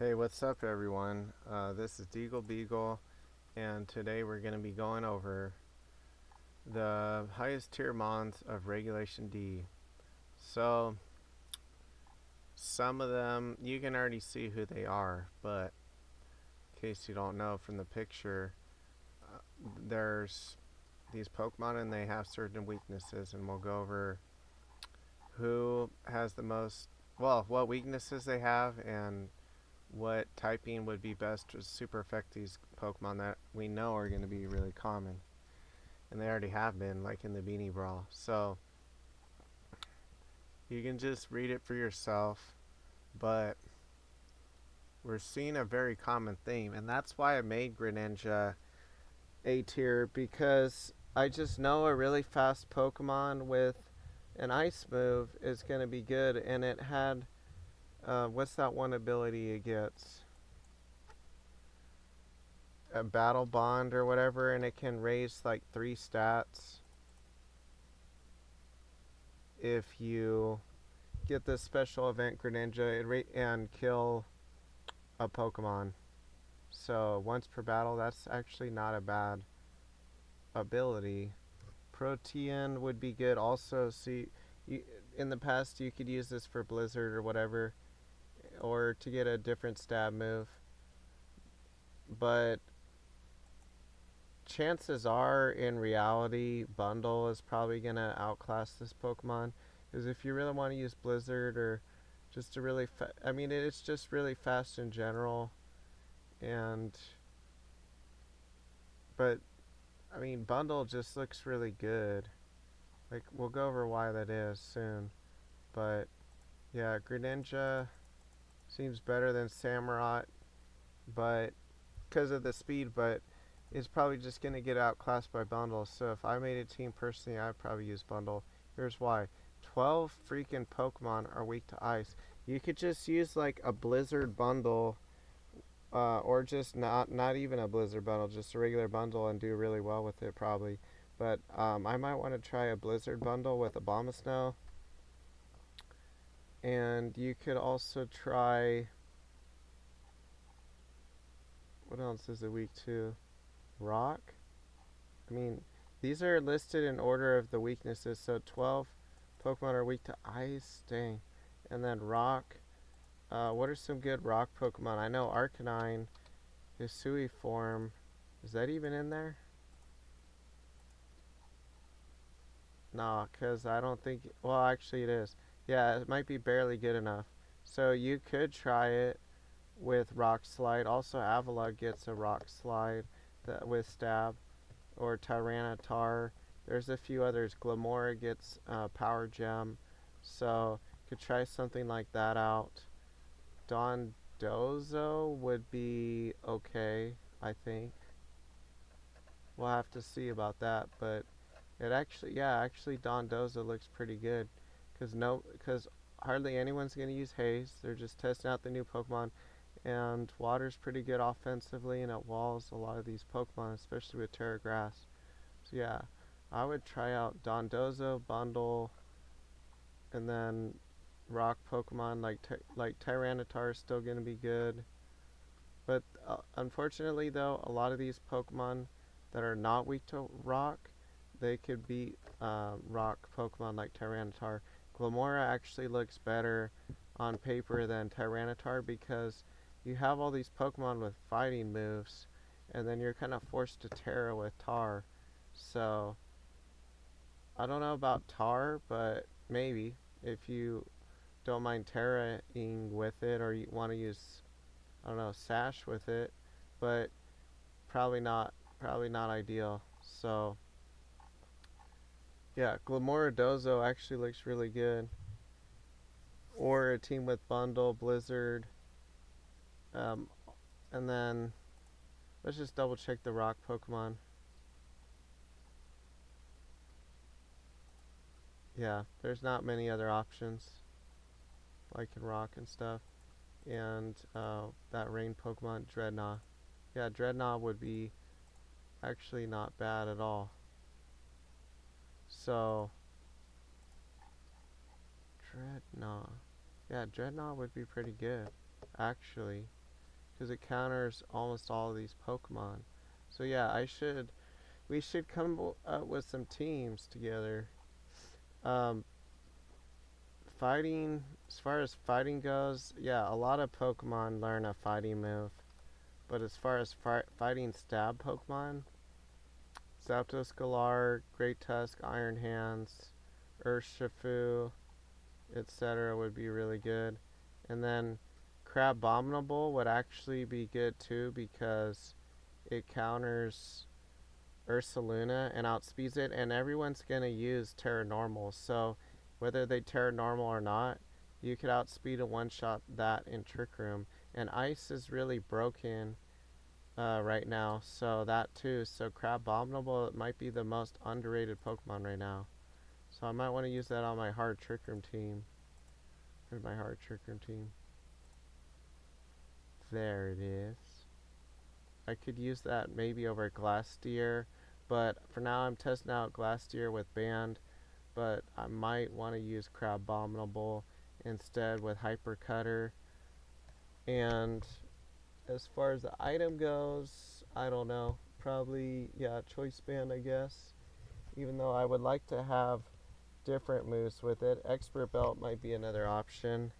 Hey, what's up, everyone? This is DeagleBeagle, and today we're going to be going over the highest tier mons of Regulation D. So, some of them you can already see who they are, but in case you don't know from the picture, there's these Pokemon and they have certain weaknesses, and we'll go over who has the most, well, what weaknesses they have, and what typing would be best to super affect these Pokemon that we know are going to be really common. And they already have been, like in the Beanie Brawl. So you can just read it for yourself, but we're seeing a very common theme, and that's why I made Greninja A tier, because I just know a really fast Pokemon with an ice move is going to be good, and it had, what's that one ability it gets? A battle bond or whatever, and it can raise like 3 stats if you get this special event Greninja and kill a Pokemon. So once per battle, that's actually not a bad ability. Protean would be good also. See, in the past you could use this for Blizzard or whatever, or to get a different stab move. But chances are, in reality, Bundle is probably going to outclass this Pokemon. Because if you really want to use Blizzard or just a really I mean, it's just really fast in general. And, but, I mean, Bundle just looks really good. Like, we'll go over why that is soon. But, yeah, Greninja seems better than Samurott, but, because of the speed, but is probably just going to get outclassed by Bundle. So if I made a team personally, I'd probably use Bundle. Here's why. 12 freaking Pokemon are weak to ice. You could just use like a Blizzard bundle, or just not even a Blizzard bundle, just a regular bundle, and do really well with it probably. But I might want to try a Blizzard bundle with Abomasnow. And you could also try, what else is it weak to? Rock? I mean, these are listed in order of the weaknesses. So 12 Pokemon are weak to ice. Dang. And then rock. What are some good rock Pokemon? I know Arcanine, Hisui form. Is that even in there? Nah, because I don't think. Well, actually, it is. Yeah, it might be barely good enough. So you could try it with Rock Slide. Also, Avalugg gets a Rock Slide with Stab. Or Tyranitar. There's a few others. Glamora gets Power Gem. So could try something like that out. Dondozo would be okay, I think. We'll have to see about that, but it actually, yeah, actually Dondozo looks pretty good, because hardly anyone's gonna use Haze. They're just testing out the new Pokemon, and water's pretty good offensively, and it walls a lot of these Pokemon, especially with Terra Grass. So yeah, I would try out Dondozo, Bundle, and then rock Pokemon like Tyranitar is still gonna be good. But unfortunately, though, a lot of these Pokemon that are not weak to rock, they could beat rock Pokemon like Tyranitar. Glamora actually looks better on paper than Tyranitar because you have all these Pokemon with fighting moves, and then you're kind of forced to Terra with Tar. So, I don't know about Tar, but maybe if you don't mind Terraing with it, or you want to use, I don't know, Sash with it, but probably not ideal. So yeah, Glamoradozo actually looks really good. Or a team with Bundle, Blizzard, um, and then let's just double check the rock Pokemon. Yeah, there's not many other options like in rock and stuff. And that rain Pokemon, Dreadnought. Yeah, Dreadnought would be actually not bad at all. So, Dreadnought. Yeah, Dreadnought would be pretty good, actually. because it counters almost all of these Pokemon. So yeah, we should come up with some teams together. Um, fighting, as far as fighting goes, yeah, a lot of Pokemon learn a fighting move. But as far as fighting stab Pokemon, Zapdos, Galar, Great Tusk, Iron Hands, Urshifu, etc. would be really good. And then Crabominable would actually be good too because it counters Ursaluna and outspeeds it, and everyone's going to use Terra Normal. So whether they Terra Normal or not, you could outspeed a one-shot that in Trick Room. And Ice is really broken right now, so that too. So Crabominable might be the most underrated Pokemon right now. So I might want to use that on my hard Trick Room team. Where's my hard Trick Room team? There it is. I could use that maybe over Glasteer, but for now I'm testing out Glasteer with Band, but I might want to use Crabominable instead with Hyper Cutter. And as far as the item goes, I don't know. Probably, yeah, Choice Band, I guess. Even though I would like to have different moves with it. Expert Belt might be another option.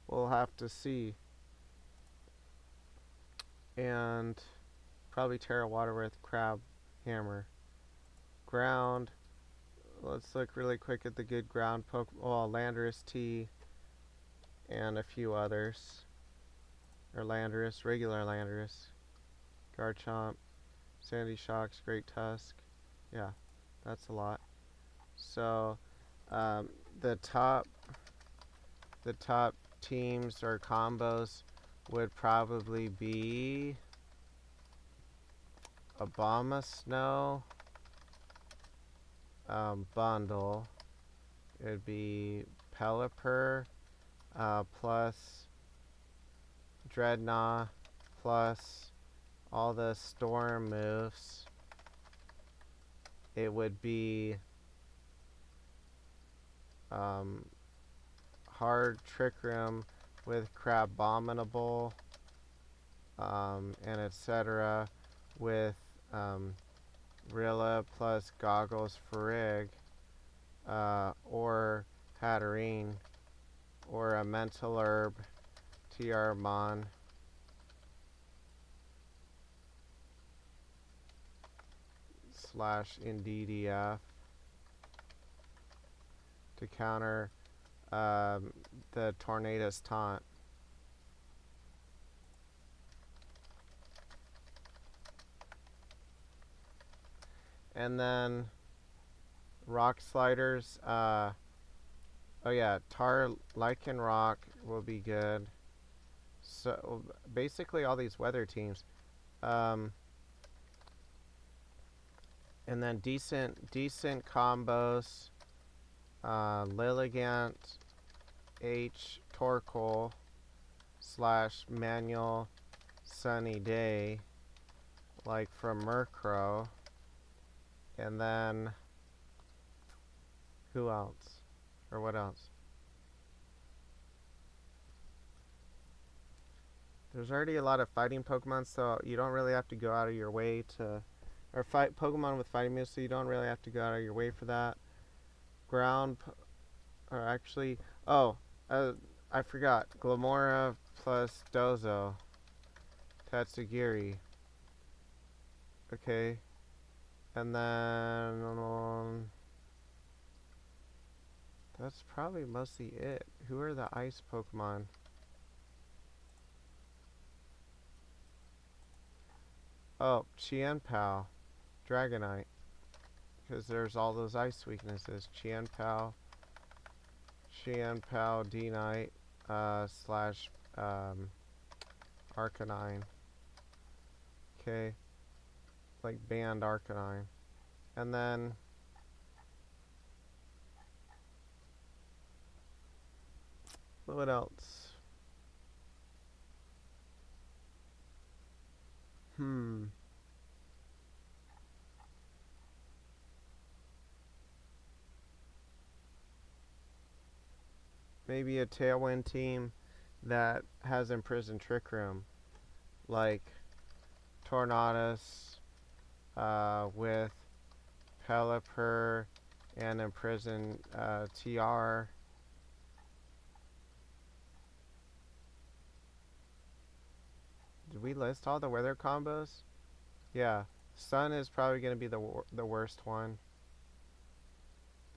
We'll have to see. And probably Terra Water with Crab Hammer. Ground. Let's look really quick at the good ground Pokemon. Well, Landorus T and a few others. Or Landorus, regular Landorus. Garchomp, Sandy Shocks, Great Tusk. Yeah, that's a lot. So, the top teams or combos would probably be Obama Snow bundle. It would be Pelipper plus Dreadnought plus all the storm moves. It would be hard Trick Room with Crabominable and etc. with Rilla plus Goggles Farrig or Hatterene or a Mental Herb TR-Mon / InDDF to counter the Tornado's Taunt. And then Rock Sliders. Oh yeah, Tar Lichen Rock will be good. So basically all these weather teams. And then decent combos. Lilligant H Torkoal / Manual Sunny Day, like from Murkrow. And then who else? Or what else? There's already a lot of fighting Pokemon, so you don't really have to go out of your way to... Or fight Pokemon with fighting moves, so you don't really have to go out of your way for that. Ground... Or actually... Oh, I forgot. Glamora plus Dozo. Tatsugiri. Okay. And then... that's probably mostly it. Who are the ice Pokemon? Oh, Chien-Pao. Dragonite. Because there's all those ice weaknesses. Chien-Pao, D-Knight, / Arcanine. Okay. Like banned Arcanine. And then... what else? Maybe a Tailwind team that has Imprisoned Trick Room. like Tornadus with Pelipper and Imprison TR. Did we list all the weather combos? Yeah. Sun is probably going to be the worst one.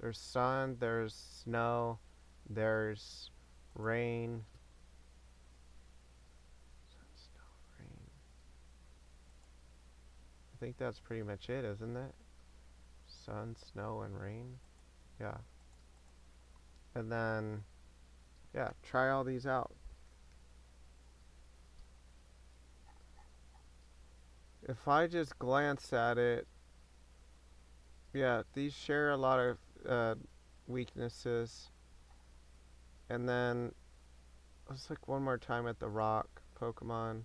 There's sun, there's snow, there's rain. Sun, snow, rain. I think that's pretty much it, isn't it? Sun, snow, and rain. Yeah. And then, yeah, try all these out. If I just glance at it, yeah, these share a lot of weaknesses. And then let's look one more time at the rock Pokemon.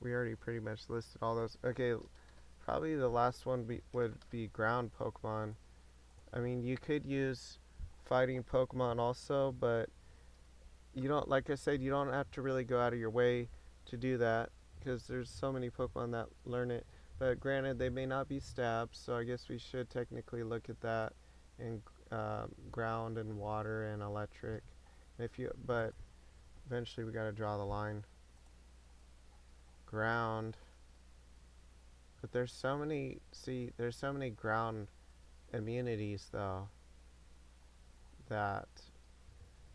We already pretty much listed all those. Okay, probably the last one would be ground Pokemon. I mean, you could use fighting Pokemon also, but you don't, like I said, you don't have to really go out of your way to do that because there's so many Pokemon that learn it. But granted, they may not be stabs, so I guess we should technically look at that in ground and water and electric. But eventually we got to draw the line. Ground. But there's so many, there's so many ground immunities though that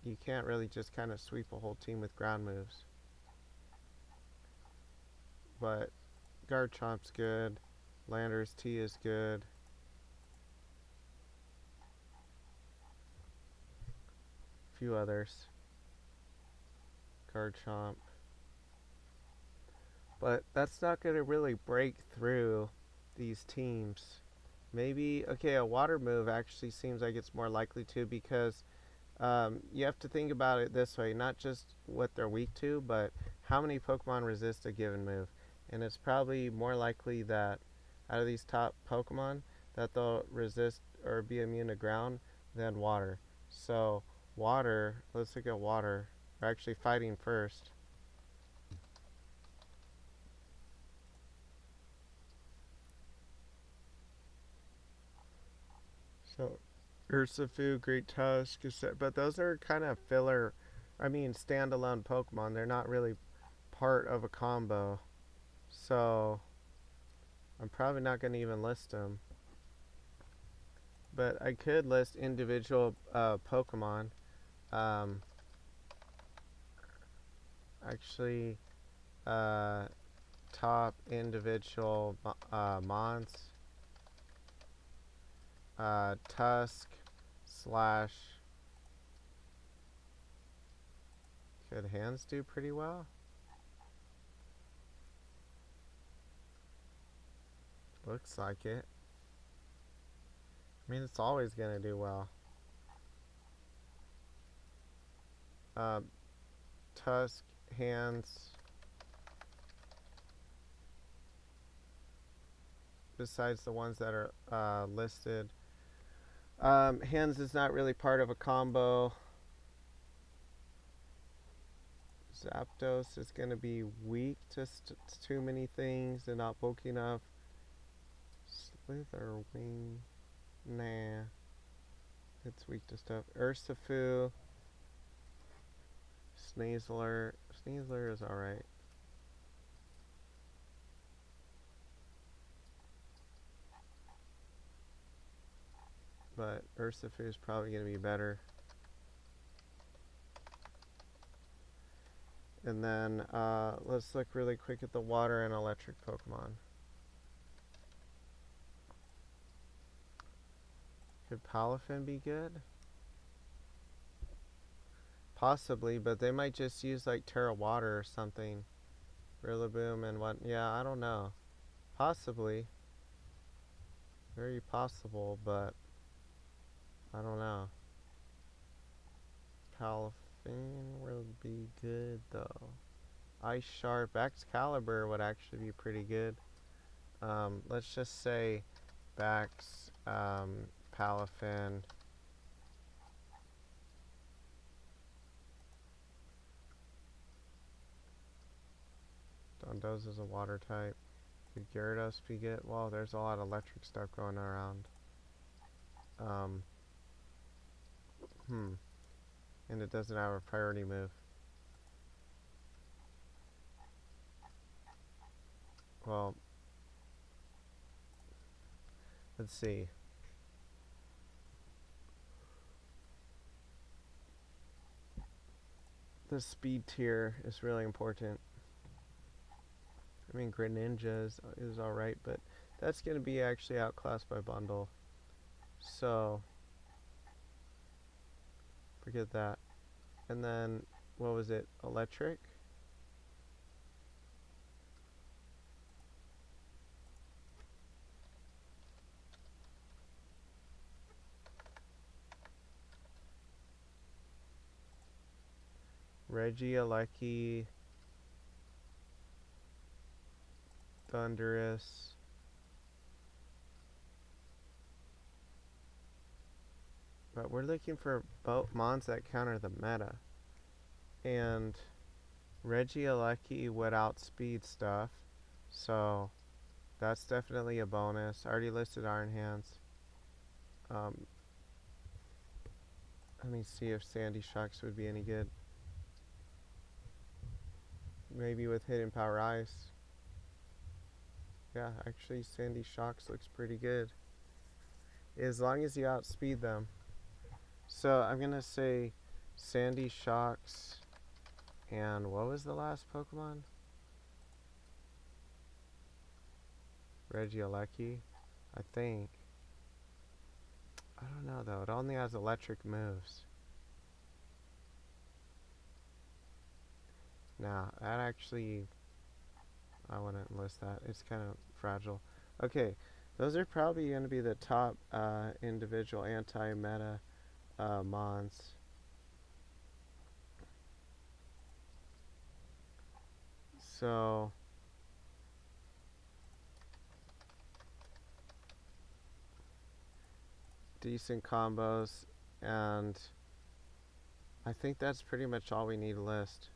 you can't really just kind of sweep a whole team with ground moves. But Garchomp's good. Landorus T is good. A few others. Garchomp. But that's not going to really break through these teams. Maybe, okay, a water move actually seems like it's more likely to because you have to think about it this way, not just what they're weak to, but how many Pokemon resist a given move. And it's probably more likely that out of these top Pokemon that they'll resist or be immune to ground than water. So water, let's look at water. We're actually fighting first. So Urshifu, Great Tusk, but those are kind of filler, standalone Pokemon. They're not really part of a combo. So I'm probably not going to even list them. But I could list individual Pokemon. Actually, top individual Mons. Tusk slash. Could Hands do pretty well? Looks like it. I mean, it's always going to do well. Tusk, Hands. Besides the ones that are listed. Hands is not really part of a combo. Zapdos is going to be weak to too many things and not bulky enough. Slitherwing. Nah. It's weak to stuff. Urshifu. Sneasler. Sneasler is alright. But Urshifu is probably going to be better. And then let's look really quick at the water and electric Pokemon. Could Palafin be good? Possibly, but they might just use like Terra Water or something. Rillaboom and what? Yeah, I don't know. Possibly. Very possible, but I don't know. Palafin would be good though. Ice Sharp, Excalibur would actually be pretty good. Let's just say Bax Palafin. Dondo's is a water type. Could Gyarados be good? Well, there's a lot of electric stuff going around. Um, and it doesn't have a priority move. Well, let's see. The speed tier is really important. I mean, Greninja is alright, but that's going to be actually outclassed by Bundle. So, forget that. And then, what was it? Electric? Regieleki, Thunderous. But we're looking for mons that counter the meta. And Regieleki would outspeed stuff. So that's definitely a bonus. I already listed Iron Hands. Let me see if Sandy Shocks would be any good. Maybe with Hidden Power Ice. Yeah, actually Sandy Shocks looks pretty good. As long as you outspeed them. So I'm going to say Sandy Shocks. And what was the last Pokemon? Regieleki, I think. I don't know though. It only has electric moves. Nah, that actually, I wouldn't list that. It's kind of fragile. Okay, those are probably going to be the top individual anti-meta mons. So, decent combos, and I think that's pretty much all we need to list.